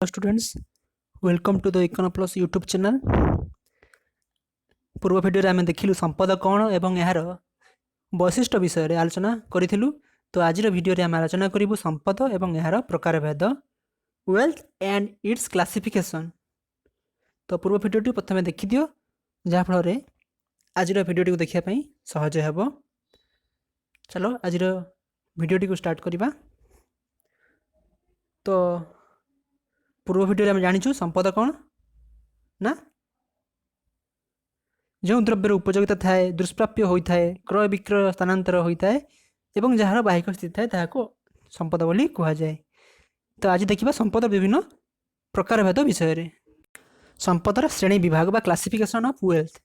Hello students, welcome to the Econoplus YouTube channel. पूर्व video रे आमे देखिलु संपद कौन एवं यार वैशिष्ट्य विषय रे आलोचना करिथिलु। तो आज भिडियो रे आमे आलोचना करिबु संपद एवं यार प्रकारभेद, वेल्थ एंड इट्स क्लासिफिकेशन। तो पूर्व भिडियो टी प्रथमे देखि दियो जहा फल रे आज भिडियो टी को देखिया पई सहज हेबो। चलो आज भिडियो टी को स्टार्ट करिबा। तो पूर्व भिडियो आम जाचु संपद कौन ना जो द्रव्यर उपयोगिता थाए, दुष्प्राप्य होता है, क्रय विक्रय स्थानांतर होता है एवं जार बाहिक स्थिति थाए ताहाको संपद बोली कहा जाए। तो आज देखिबा संपद विभिन्न प्रकारभेद विषय रे। संपदर श्रेणी विभाग बा क्लासिफिकेशन ऑफ वेल्थ।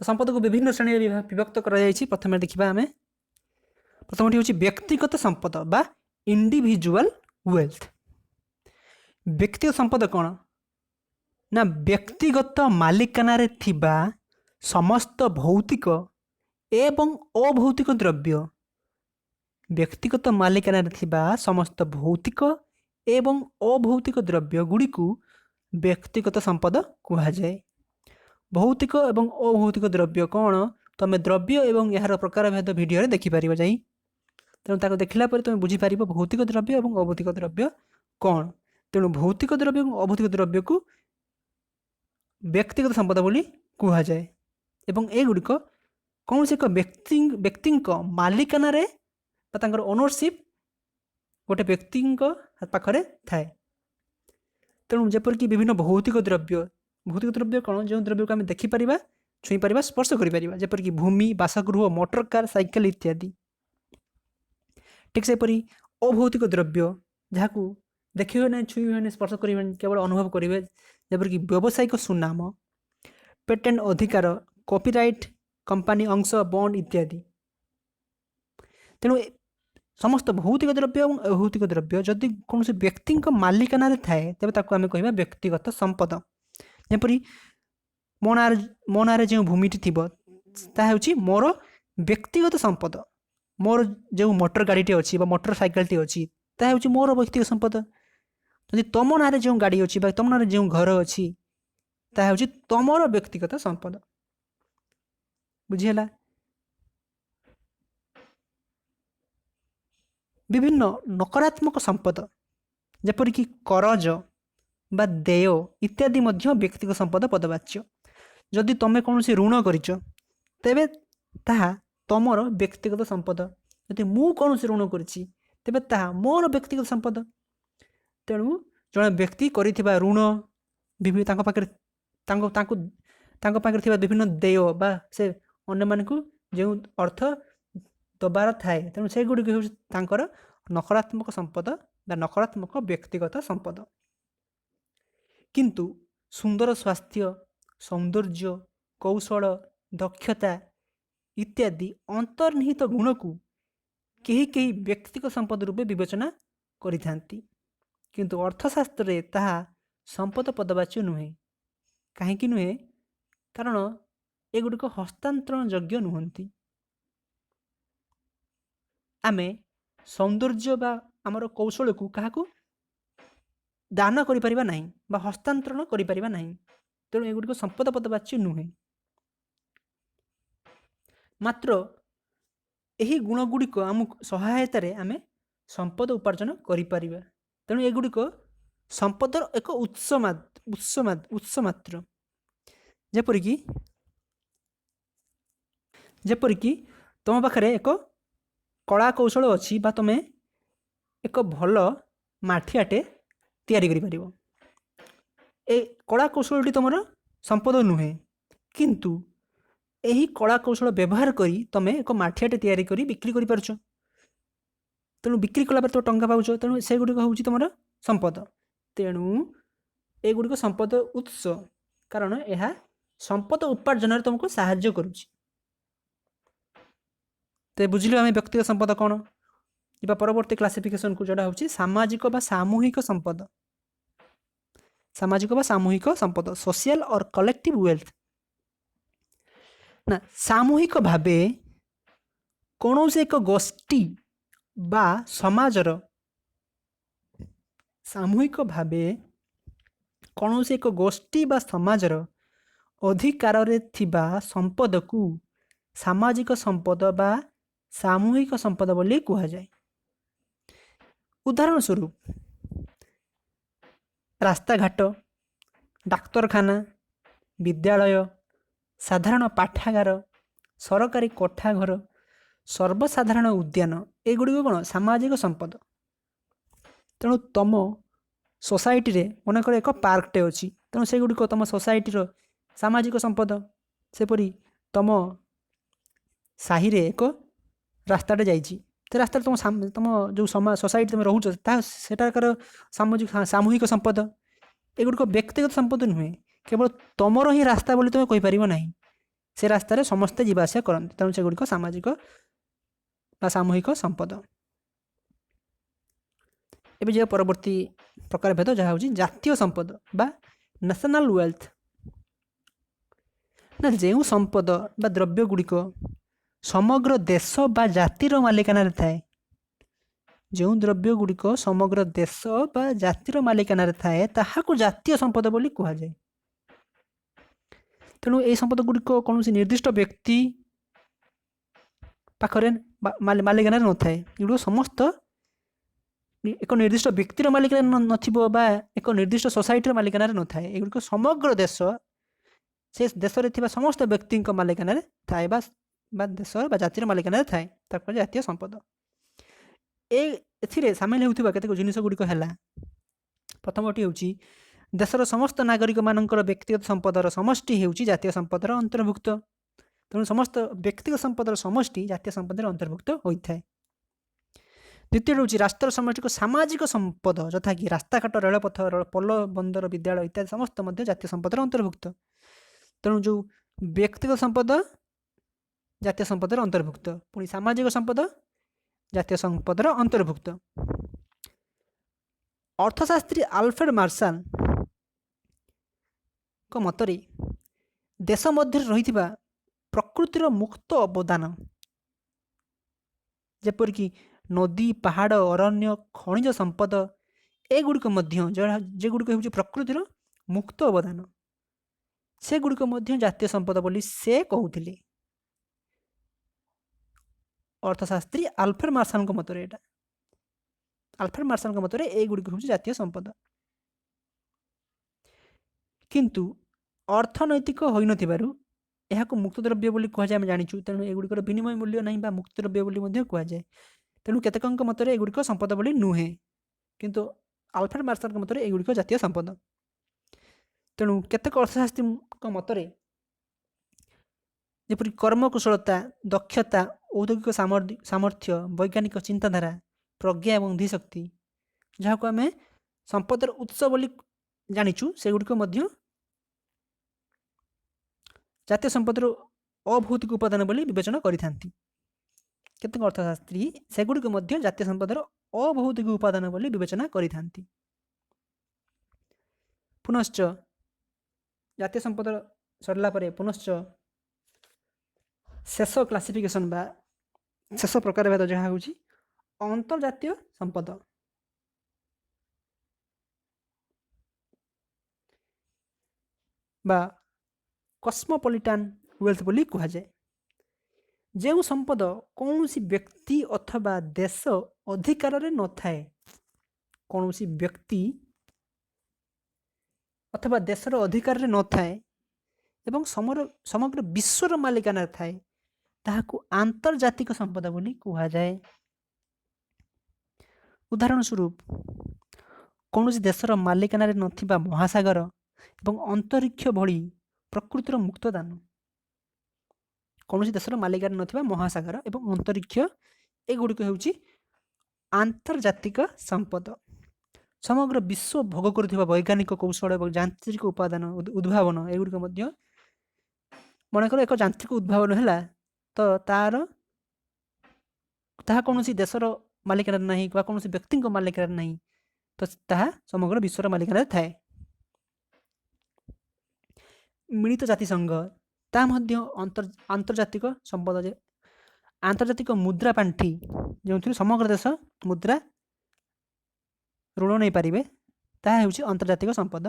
तो संपद को विभिन्न श्रेणी रे विभक्त करा जायछि। प्रथमे देखिबा हमें प्रथमटी होछि व्यक्तिगत संपद बा इंडिविजुअल वेल्थ। व्यक्तिगत संपद कौन ना व्यक्तिगत मालिकाना रे थिबा समस्त भौतिक एवं अभौतिक द्रव्य। व्यक्तिगत मालिकाना रे थिबा समस्त भौतिक एवं अभौतिक द्रव्य गुड़ी को व्यक्तिगत संपद कहा जाए। भौतिक एवं अभौतिक द्रव्य कौन तुम द्रव्य एवं यार प्रकारभेद भिडियो देखिपर जाई। तेणु ताको देखला पर तुम बुझीपार भौतिक द्रव्य एवं अभौतिक द्रव्य कौन। तेणु भौतिक द्रव्य एवं अभौतिक द्रव्य को व्यक्तिगत संपद बोली कहा जाए। एवं एगुड़िक कौन से एक व्यक्ति मालिकाना रे ओनरशिप गोटे व्यक्ति पाखरे थाए। तेणु जेपरिक विभिन्न भौतिक द्रव्य कौन जो द्रव्य को आम देखिपर, छुईपर, स्पर्श कर, जेपरिक भूमि, बासगृह, मोटर कार, साइकेल इत्यादि। ठीक सेपरी अभौतिक द्रव्य जहाँ देखिए ना, छुई स्पर्श करें, केवल अनुभव करेंगे, जेपरिक व्यावसायिक सुनाम, पेटेंट अधिकार, कॉपीराइट, कंपनी अंश, बॉन्ड इत्यादि। तेणु समस्त भौतिक द्रव्य और अभौतिक द्रव्य जदि कौन से व्यक्ति मालिकाना रे थाए तेबे ताको आमे कहिबा व्यक्तिगत संपद। जेपरि मो ना जो भूमिटी थिबो ता हेउची मोर व्यक्तिगत संपद। मोर जो मोटर गाड़ीटी अच्छी मोटर साइकेलटी अच्छी ता हेउची मोर व्यक्तिगत संपद। जदि तुम ना जो गाड़ी अच्छी तुम ना जो घर अच्छी ता हेउची तुमर व्यक्तिगत संपद। बुझीला। विभिन्न नकारात्मक संपद जेपरिक करज बा देय इत्यादि मध्य व्यक्तिगत संपद पदवाच्य। जदि तुम कौन से ऋण करिच तेबे ताहा तुमर व्यक्तिगत संपद। जदि मु कौन से ऋण करिछि तेबे ताहा मोर व्यक्तिगत संपद। तेणु जड़े व्यक्ति करिथिबा ऋण विभिन्न विभिन्न देय बा से अन्य मानकु जो अर्थ दबार थाए, तेणु से गुड़ी तांकर नकारात्मक संपद बा नकारात्मक व्यक्तिगत संपद। किंतु सुंदर स्वास्थ्य, सौंदर्य, कौशल, दक्षता इत्यादि अंतर्निहित गुण को कहीं कहीं व्यक्तिगत संपद रूपे विवेचना करिथांती। किंतु अर्थशास्त्र रे ताहा संपद पदवाच्य नुहे। कहीं नुहे कारण एगुड़िक हस्तांतरण योग्य नुहंती। आमे सौंदर्य बा आमर कौशल को क्या दान करिपरिबा नहीं बा हस्तांतरण करिपरिबा नहीं। तेणु एगुड़िक संपद पदवाच्य नुहे। मात्र यही गुणगुड़िक आम सहायतार आम संपद उपार्जन करिपरिबा। तेणु एगुड़िक संपदर एक उत्स मात्र। जेपरिक तुम पाखे एक कला कौशल अच्छी बा तुम एक भल माठियाटे तैयारी करिपरिबो। ए कला कौशलटी तुमर संपद नुहे, किंतु यही कला कौशल व्यवहार करी तुम एक माठियाटे तैयारी करी बिक्री करि पारुछ। तेणु बिक्री कला तो टंका पाउछ। तेणु से गुड़िक हूँ तुम संपद। तेणु एगुड़िक संपद उत्स कारण यह संपद उपार्जन तुमको साहाय्य करुच्ची। तो बुझिलु आम व्यक्तिगत संपद कौन। इबा परवर्ती क्लासिफिकेशन को जोड़ा होची सामाजिक बा सामूहिक संपद। सामाजिक बा सामूहिक संपद, सोशल और कलेक्टिव वेल्थ। ना सामूहिक भावे कौन से एक गोष्ठी बा समाजर ସାମୂହିକ ଭାବେ କୌଣସି ଏକ ଗୋଷ୍ଠୀ ବା ସମାଜର ଅଧିକାରରେ ଥିବା ସମ୍ପଦକୁ ସାମାଜିକ ସମ୍ପଦ ବା ସାମୂହିକ ସମ୍ପଦ ବୋଲି କୁହାଯାଏ। ଉଦାହରଣ ସ୍ୱରୂପ ରାସ୍ତାଘାଟ, ଡାକ୍ତରଖାନା, ବିଦ୍ୟାଳୟ, ସାଧାରଣ ପାଠାଗାର, ସରକାରୀ କୋଠାଘର, ସର୍ବସାଧାରଣ ଉଦ୍ୟାନ ଏଗୁଡ଼ିକ କ'ଣ ସାମାଜିକ ସମ୍ପଦ। ତେଣୁ ତମ ସୋସାଇଟିରେ ମନେକର ଏକ ପାର୍କଟେ ଅଛି, ତେଣୁ ସେଗୁଡ଼ିକ ତମ ସୋସାଇଟିର ସାମାଜିକ ସମ୍ପଦ। ସେପରି ତମ ସାହିରେ ଏକ ରାସ୍ତାଟେ ଯାଇଛି, ସେ ରାସ୍ତାରେ ତମ ଯେଉଁ ସୋସାଇଟି ତୁମେ ରହୁଛ ତାହା ସେଟାକାର ସାମୂହିକ ସମ୍ପଦ। ଏଗୁଡ଼ିକ ବ୍ୟକ୍ତିଗତ ସମ୍ପଦ ନୁହେଁ, କେବଳ ତମର ହିଁ ରାସ୍ତା ବୋଲି ତୁମେ କହିପାରିବ ନାହିଁ। ସେ ରାସ୍ତାରେ ସମସ୍ତେ ଯିବା ଆସିବା କରନ୍ତି, ତେଣୁ ସେଗୁଡ଼ିକ ସାମାଜିକ ବା ସାମୂହିକ ସମ୍ପଦ। ଏବେ ଯିବା ପରବର୍ତ୍ତୀ ପ୍ରକାର ଭେଦ, ଯାହା ହେଉଛି ଜାତୀୟ ସମ୍ପଦ ବା ନ୍ୟାସନାଲ ୱେଲ୍ଥ। ନା ଯେଉଁ ସମ୍ପଦ ବା ଦ୍ରବ୍ୟ ଗୁଡ଼ିକ ସମଗ୍ର ଦେଶ ବା ଜାତିର ମାଲିକାନାରେ ଥାଏ, ଯେଉଁ ଦ୍ରବ୍ୟ ଗୁଡ଼ିକ ସମଗ୍ର ଦେଶ ବା ଜାତିର ମାଲିକାନାରେ ଥାଏ ତାହାକୁ ଜାତୀୟ ସମ୍ପଦ ବୋଲି କୁହାଯାଏ। ତେଣୁ ଏହି ସମ୍ପଦ ଗୁଡ଼ିକ କୌଣସି ନିର୍ଦ୍ଦିଷ୍ଟ ବ୍ୟକ୍ତି ପାଖରେ ମାଲିକାନାରେ ନଥାଏ। ଏଗୁଡ଼ିକ ସମସ୍ତ ଏକ ନିର୍ଦ୍ଦିଷ୍ଟ ବ୍ୟକ୍ତିର ମାଲିକାନାରେ ନଥିବ ବା ଏକ ନିର୍ଦ୍ଦିଷ୍ଟ ସୋସାଇଟିର ମାଲିକାନାରେ ନଥାଏ। ଏଗୁଡ଼ିକ ସମଗ୍ର ଦେଶ, ସେ ଦେଶରେ ଥିବା ସମସ୍ତ ବ୍ୟକ୍ତିଙ୍କ ମାଲିକାନାରେ ଥାଏ ବା ଦେଶ ବା ଜାତିର ମାଲିକାନାରେ ଥାଏ, ତାକୁ ଜାତୀୟ ସମ୍ପଦ। ଏଥିରେ ସାମିଲ ହେଉଥିବା କେତେକ ଜିନିଷ ଗୁଡ଼ିକ ହେଲା, ପ୍ରଥମଟି ହେଉଛି ଦେଶର ସମସ୍ତ ନାଗରିକମାନଙ୍କର ବ୍ୟକ୍ତିଗତ ସମ୍ପଦର ସମଷ୍ଟି ହେଉଛି ଜାତୀୟ ସମ୍ପଦର ଅନ୍ତର୍ଭୁକ୍ତ। ତେଣୁ ସମସ୍ତ ବ୍ୟକ୍ତିଗତ ସମ୍ପଦର ସମଷ୍ଟି ଜାତୀୟ ସମ୍ପଦରେ ଅନ୍ତର୍ଭୁକ୍ତ ହୋଇଥାଏ। ଦ୍ୱିତୀୟ ହେଉଛି ରାଷ୍ଟ୍ରର ସମଷ୍ଟିକ ସାମାଜିକ ସମ୍ପଦ, ଯଥାକି ରାସ୍ତାଘାଟ, ରେଳପଥ, ପୋଲ, ବନ୍ଦର, ବିଦ୍ୟାଳୟ ଇତ୍ୟାଦି ସମସ୍ତ ମଧ୍ୟ ଜାତୀୟ ସମ୍ପଦର ଅନ୍ତର୍ଭୁକ୍ତ। ତେଣୁ ଯେଉଁ ବ୍ୟକ୍ତିଗତ ସମ୍ପଦ ଜାତୀୟ ସମ୍ପଦର ଅନ୍ତର୍ଭୁକ୍ତ, ପୁଣି ସାମାଜିକ ସମ୍ପଦ ଜାତୀୟ ସମ୍ପଦର ଅନ୍ତର୍ଭୁକ୍ତ। ଅର୍ଥଶାସ୍ତ୍ରୀ ଆଲଫ୍ରେଡ୍ ମାର୍ଶାଲଙ୍କ ମତରେ ଦେଶ ମଧ୍ୟରେ ରହିଥିବା ପ୍ରକୃତିର ମୁକ୍ତ ଅବଦାନ, ଯେପରିକି ନଦୀ, ପାହାଡ଼, ଅରଣ୍ୟ, ଖଣିଜ ସମ୍ପଦ ଏଗୁଡ଼ିକ ମଧ୍ୟ ଯେଗୁଡ଼ିକ ହେଉଛି ପ୍ରକୃତିର ମୁକ୍ତ ଅବଦାନ, ସେଗୁଡ଼ିକ ମଧ୍ୟ ଜାତୀୟ ସମ୍ପଦ ବୋଲି ସେ କହୁଥିଲେ। ଅର୍ଥଶାସ୍ତ୍ରୀ ଆଲଫ୍ରେଡ୍ ମାର୍ଶାଲଙ୍କ ମତରେ ଏଗୁଡ଼ିକ ହେଉଛି ଜାତୀୟ ସମ୍ପଦ। କିନ୍ତୁ ଅର୍ଥନୈତିକ ହୋଇନଥିବାରୁ ଏହାକୁ ମୁକ୍ତ ଦ୍ରବ୍ୟ ବୋଲି କୁହାଯାଏ, ଆମେ ଜାଣିଛୁ। ତେଣୁ ଏଗୁଡ଼ିକର ବିନିମୟ ମୂଲ୍ୟ ନାହିଁ ବା ମୁକ୍ତ ଦ୍ରବ୍ୟ ବୋଲି ମଧ୍ୟ କୁହାଯାଏ। ତେଣୁ କେତେକଙ୍କ ମତରେ ଏଗୁଡ଼ିକ ସମ୍ପଦ ବୋଲି ନୁହେଁ, କିନ୍ତୁ ଆଲଫ୍ରେଡ୍ ମାର୍ଶାଲଙ୍କ ମତରେ ଏଗୁଡ଼ିକ ଜାତୀୟ ସମ୍ପଦ। ତେଣୁ କେତେକ ଅର୍ଥଶାସ୍ତ୍ରୀଙ୍କ ମତରେ ଯେପରି କର୍ମକୁଶଳତା, ଦକ୍ଷତା, ଔଦ୍ୟୋଗିକ ସାମର୍ଥ୍ୟ, ବୈଜ୍ଞାନିକ ଚିନ୍ତାଧାରା, ପ୍ରଜ୍ଞା ଏବଂ ଧୀଶକ୍ତି, ଯାହାକୁ ଆମେ ସମ୍ପଦର ଉତ୍ସ ବୋଲି ଜାଣିଛୁ, ସେଗୁଡ଼ିକ ମଧ୍ୟ ଜାତୀୟ ସମ୍ପଦର ଅଭୌତିକ ଉପାଦାନ ବୋଲି ବିବେଚନା କରିଥାନ୍ତି। କେତେକ ଅର୍ଥଶାସ୍ତ୍ରୀ ସେଗୁଡ଼ିକ ମଧ୍ୟ ଜାତୀୟ ସମ୍ପଦର ଅଭୌତିକ ଉପାଦାନ ବୋଲି ବିବେଚନା କରିଥାନ୍ତି। ପୁନଶ୍ଚ ଜାତୀୟ ସମ୍ପଦ ସରିଲା ପରେ ପୁନଶ୍ଚ ଶେଷ କ୍ଲାସିଫିକେସନ୍ ବା ଶେଷ ପ୍ରକାର ଭେଦ, ଯାହା ହେଉଛି ଅନ୍ତର୍ଜାତୀୟ ସମ୍ପଦ। ବା କସ୍ମୋପଲିଟାନ୍ ୱେଲ୍ଥ ବୋଲି କୁହାଯାଏ। ଯେଉଁ ସମ୍ପଦ କୌଣସି ବ୍ୟକ୍ତି ଅଥବା ଦେଶ ଅଧିକାରରେ ନଥାଏ, କୌଣସି ବ୍ୟକ୍ତି ଅଥବା ଦେଶର ଅଧିକାରରେ ନଥାଏ ଏବଂ ସମଗ୍ର ବିଶ୍ୱର ମାଲିକାନାରେ ଥାଏ, ତାହାକୁ ଆନ୍ତର୍ଜାତିକ ସମ୍ପଦ ବୋଲି କୁହାଯାଏ। ଉଦାହରଣ ସ୍ୱରୂପ କୌଣସି ଦେଶର ମାଲିକାନାରେ ନଥିବା ମହାସାଗର ଏବଂ ଅନ୍ତରିକ୍ଷ ଭଳି ପ୍ରକୃତିର ମୁକ୍ତଦାନ। କୌଣସି ଦେଶର ମାଲିକାନାରେ ନଥିବା ମହାସାଗର ଏବଂ ଅନ୍ତରିକ୍ଷ ଏଗୁଡ଼ିକ ହେଉଛି ଆନ୍ତର୍ଜାତିକ ସମ୍ପଦ। ସମଗ୍ର ବିଶ୍ୱ ଭୋଗ କରୁଥିବା ବୈଜ୍ଞାନିକ କୌଶଳ ଏବଂ ଯାନ୍ତ୍ରିକ ଉପାଦାନ ଉଦ୍ଭାବନ ଏଗୁଡ଼ିକ ମଧ୍ୟ, ମନେକର ଏକ ଯାନ୍ତ୍ରିକ ଉଦ୍ଭାବନ ହେଲା, ତ ତାହା କୌଣସି ଦେଶର ମାଲିକାନାରେ ନାହିଁ ବା କୌଣସି ବ୍ୟକ୍ତିଙ୍କ ମାଲିକାନାରେ ନାହିଁ, ତ ତାହା ସମଗ୍ର ବିଶ୍ୱର ମାଲିକାନାରେ ଥାଏ। ମିଳିତ ଜାତିସଂଘ ତାହା ମଧ୍ୟ ଆନ୍ତର୍ଜାତିକ ସମ୍ପଦ। ଆନ୍ତର୍ଜାତିକ ମୁଦ୍ରା ପାଣ୍ଠି, ଯେଉଁଥିରେ ସମଗ୍ର ଦେଶ ମୁଦ୍ରା ଋଣ ନେଇପାରିବେ, ତାହା ହେଉଛି ଆନ୍ତର୍ଜାତିକ ସମ୍ପଦ।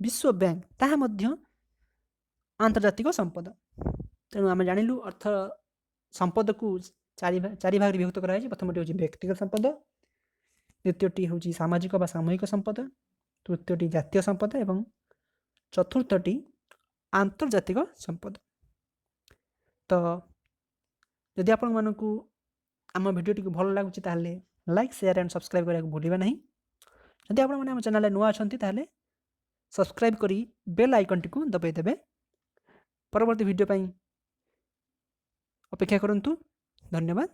ବିଶ୍ୱ ବ୍ୟାଙ୍କ ତାହା ମଧ୍ୟ ଆନ୍ତର୍ଜାତିକ ସମ୍ପଦ। ତେଣୁ ଆମେ ଜାଣିଲୁ ଅର୍ଥ ସମ୍ପଦକୁ ଚାରି ଭାଗରେ ବିଭକ୍ତ କରାଯାଇଛି। ପ୍ରଥମଟି ହେଉଛି ବ୍ୟକ୍ତିଗତ ସମ୍ପଦ, ଦ୍ୱିତୀୟଟି ହେଉଛି ସାମାଜିକ ବା ସାମୂହିକ ସମ୍ପଦ, ତୃତୀୟଟି ଜାତୀୟ ସମ୍ପଦ ଏବଂ ଚତୁର୍ଥଟି ଆନ୍ତର୍ଜାତିକ ସମ୍ପଦ। ତ ଯଦି ଆପଣମାନଙ୍କୁ ଆମ ଭିଡ଼ିଓଟିକୁ ଭଲ ଲାଗୁଛି ତାହେଲେ ଲାଇକ୍, ସେୟାର ଆଣ୍ଡ ସବସ୍କ୍ରାଇବ୍ କରିବାକୁ ଭୁଲିବା ନାହିଁ। ଯଦି ଆପଣମାନେ ଆମ ଚ୍ୟାନେଲରେ ନୂଆ ଅଛନ୍ତି ତାହେଲେ ସବସ୍କ୍ରାଇବ୍ କରି ବେଲ୍ ଆଇକନ୍ଟିକୁ ଦବାଇ ଦେବେ। ପରବର୍ତ୍ତୀ ଭିଡ଼ିଓ ପାଇଁ ଅପେକ୍ଷା କରନ୍ତୁ। ଧନ୍ୟବାଦ।